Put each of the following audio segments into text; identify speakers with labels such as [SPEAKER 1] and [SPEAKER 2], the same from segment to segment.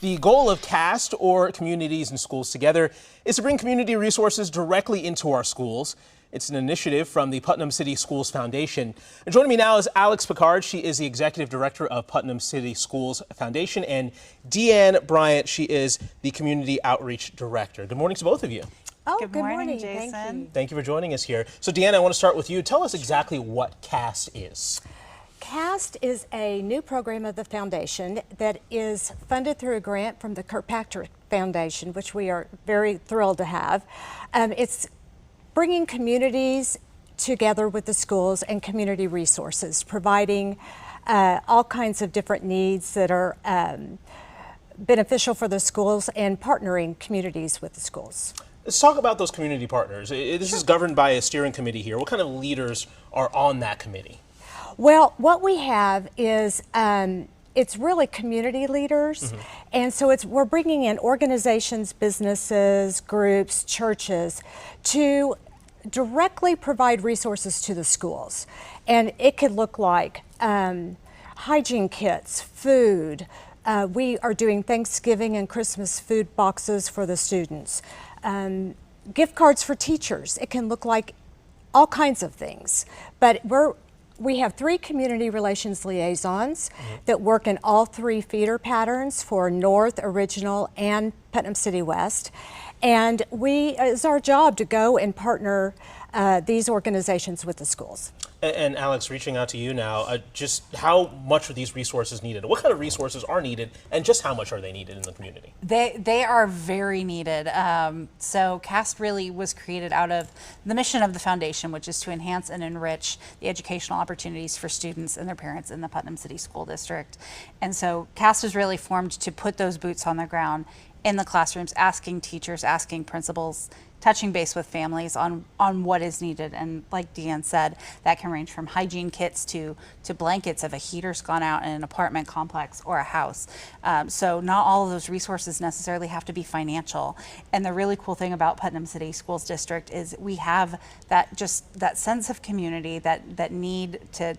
[SPEAKER 1] The goal of CAST, or Communities and Schools Together, is to bring community resources directly into our schools. It's an initiative from the Putnam City Schools Foundation. And joining me now is Alex Picard. She is the Executive Director of Putnam City Schools Foundation, and Deanne Bryant. She is the Community Outreach Director. Good morning to both of you.
[SPEAKER 2] Oh,
[SPEAKER 3] good morning, Jason.
[SPEAKER 1] Thank you for joining us here. So Deanne, I want to start with you. Tell us exactly what CAST is.
[SPEAKER 2] CAST is a new program of the foundation that is funded through a grant from the Kirkpatrick Foundation, which we are very thrilled to have. It's bringing communities together with the schools and community resources, providing all kinds of different needs that are beneficial for the schools and partnering communities with the schools.
[SPEAKER 1] Let's talk about those community partners. This is governed by a steering committee here. What kind of leaders are on that committee?
[SPEAKER 2] Well, what we have is it's really community leaders, and so we're bringing in organizations, businesses, groups, churches to directly provide resources to the schools. And it could look like hygiene kits, food. We are doing Thanksgiving and Christmas food boxes for the students. Gift cards for teachers. It can look like all kinds of things. But we have 3 community relations liaisons that work in all 3 feeder patterns for North, Original, and Putnam City West. And it's our job to go and partner these organizations with the schools.
[SPEAKER 1] And Alex, reaching out to you now, just how much are these resources needed? What kind of resources are needed, and just how much are they needed in the community?
[SPEAKER 3] They are very needed. So CAST really was created out of the mission of the foundation, which is to enhance and enrich the educational opportunities for students and their parents in the Putnam City School District. And so CAST was really formed to put those boots on the ground in the classrooms, asking teachers, asking principals, touching base with families on what is needed. And like Deanne said, that can range from hygiene kits to blankets if a heater's gone out in an apartment complex or a house. So not all of those resources necessarily have to be financial. And the really cool thing about Putnam City Schools District is we have that sense of community, that need to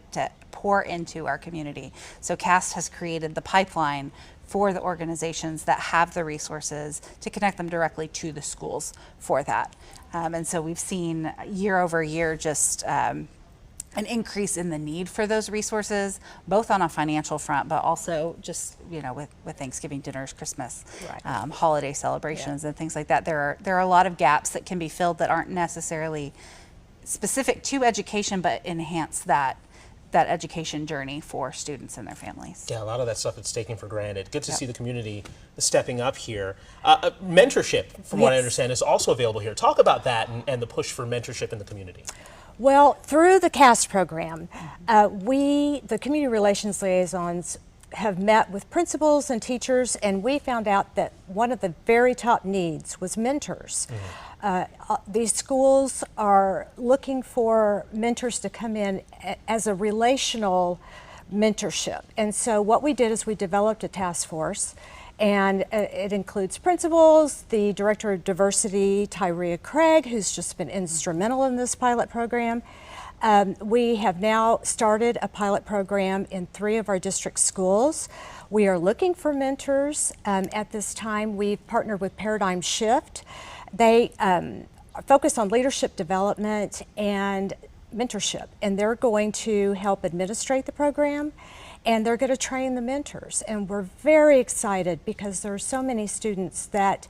[SPEAKER 3] pour into our community. So CAST has created the pipeline for the organizations that have the resources to connect them directly to the schools for that. And so we've seen year over year just an increase in the need for those resources, both on a financial front, but also just, with Thanksgiving dinners, Christmas, holiday celebrations, and things like that. There are a lot of gaps that can be filled that aren't necessarily specific to education, but enhance that education journey for students and their families.
[SPEAKER 1] Yeah, a lot of that stuff is taken for granted. Good to see the community stepping up here. Mentorship, from what I understand, is also available here. Talk about that and the push for mentorship in the community.
[SPEAKER 2] Well, through the CAST program, the community relations liaisons have met with principals and teachers, and we found out that one of the very top needs was mentors. These schools are looking for mentors to come in as a relational mentorship. And so what we did is we developed a task force, and it includes principals, the Director of Diversity, Tyria Craig, who's just been instrumental in this pilot program. We have now started a pilot program in 3 of our district schools. We are looking for mentors. At this time, we've partnered with Paradigm Shift. They focus on leadership development and mentorship, and they're going to help administrate the program, and they're going to train the mentors. And we're very excited because there are so many students that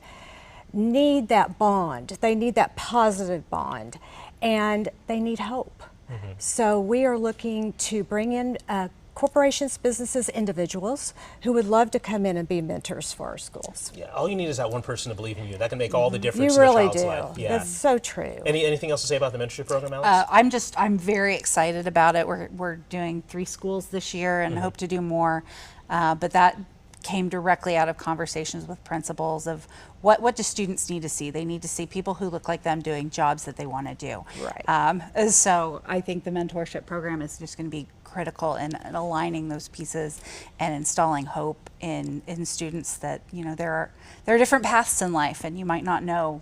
[SPEAKER 2] need that bond. They need that positive bond, and they need hope. So we are looking to bring in corporations, businesses, individuals who would love to come in and be mentors for our schools.
[SPEAKER 1] Yeah, all you need is that one person to believe in you. That can make all the difference
[SPEAKER 2] in a
[SPEAKER 1] child's
[SPEAKER 2] life.
[SPEAKER 1] Yeah.
[SPEAKER 2] That's so true.
[SPEAKER 1] Anything else to say about the mentorship program, Alex?
[SPEAKER 3] I'm very excited about it. We're doing 3 schools this year and hope to do more. But that came directly out of conversations with principals of what do students need to see? They need to see people who look like them doing jobs that they want to do.
[SPEAKER 2] Right.
[SPEAKER 3] So I think the mentorship program is just going to be critical in aligning those pieces and installing hope in students that, there are different paths in life, and you might not know,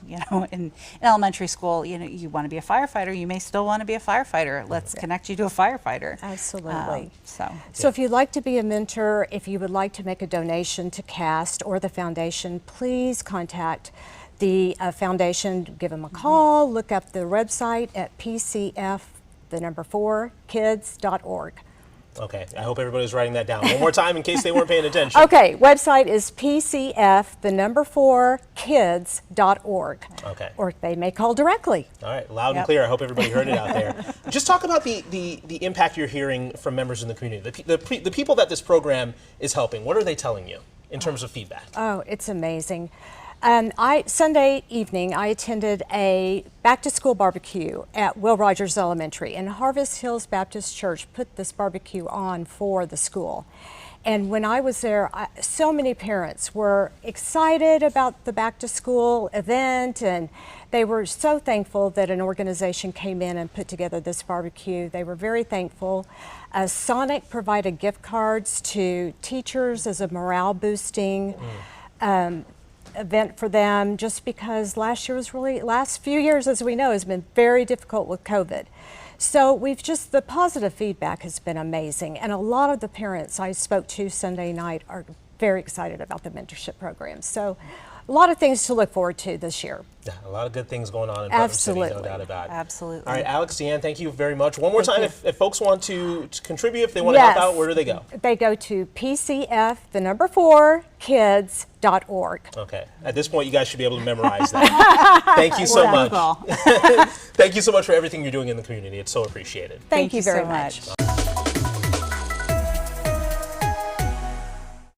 [SPEAKER 3] in elementary school, you want to be a firefighter, you may still want to be a firefighter. Let's connect you to a firefighter.
[SPEAKER 2] Absolutely.
[SPEAKER 3] So
[SPEAKER 2] if you'd like to be a mentor, if you would like to make a donation to CAST or the foundation, please contact the foundation, give them a call, look up the website at pcf4kids.org.
[SPEAKER 1] Okay, I hope everybody's writing that down. One more time in case they weren't paying attention.
[SPEAKER 2] Okay, website is pcf4kids.org.
[SPEAKER 1] Okay.
[SPEAKER 2] Or they may call directly.
[SPEAKER 1] All right, loud and clear. I hope everybody heard it out there. Just talk about the impact you're hearing from members in the community, the people that this program is helping. What are they telling you in terms of feedback?
[SPEAKER 2] Oh, it's amazing. Sunday evening, I attended a back-to-school barbecue at Will Rogers Elementary, and Harvest Hills Baptist Church put this barbecue on for the school. And when I was there, so many parents were excited about the back-to-school event, and they were so thankful that an organization came in and put together this barbecue. They were very thankful. Sonic provided gift cards to teachers as a morale-boosting event for them, just because last few years, as we know, has been very difficult with COVID. So the positive feedback has been amazing, and a lot of the parents I spoke to Sunday night are very excited about the mentorship program. So a lot of things to look forward to this year.
[SPEAKER 1] Yeah, a lot of good things going on in Putnam City, no
[SPEAKER 2] Absolutely.
[SPEAKER 1] doubt about it.
[SPEAKER 3] Absolutely.
[SPEAKER 1] All right, Alex, Deanne, thank you very much. One more time,
[SPEAKER 2] you.
[SPEAKER 1] if folks want to contribute, if they want to help out, where do they go?
[SPEAKER 2] They go to pcf4kids.org.
[SPEAKER 1] Okay, at this point, you guys should be able to memorize that. Thank you so much.
[SPEAKER 3] Wonderful.
[SPEAKER 1] Thank you so much for everything you're doing in the community. It's so appreciated.
[SPEAKER 2] Thank you very
[SPEAKER 3] so
[SPEAKER 2] much.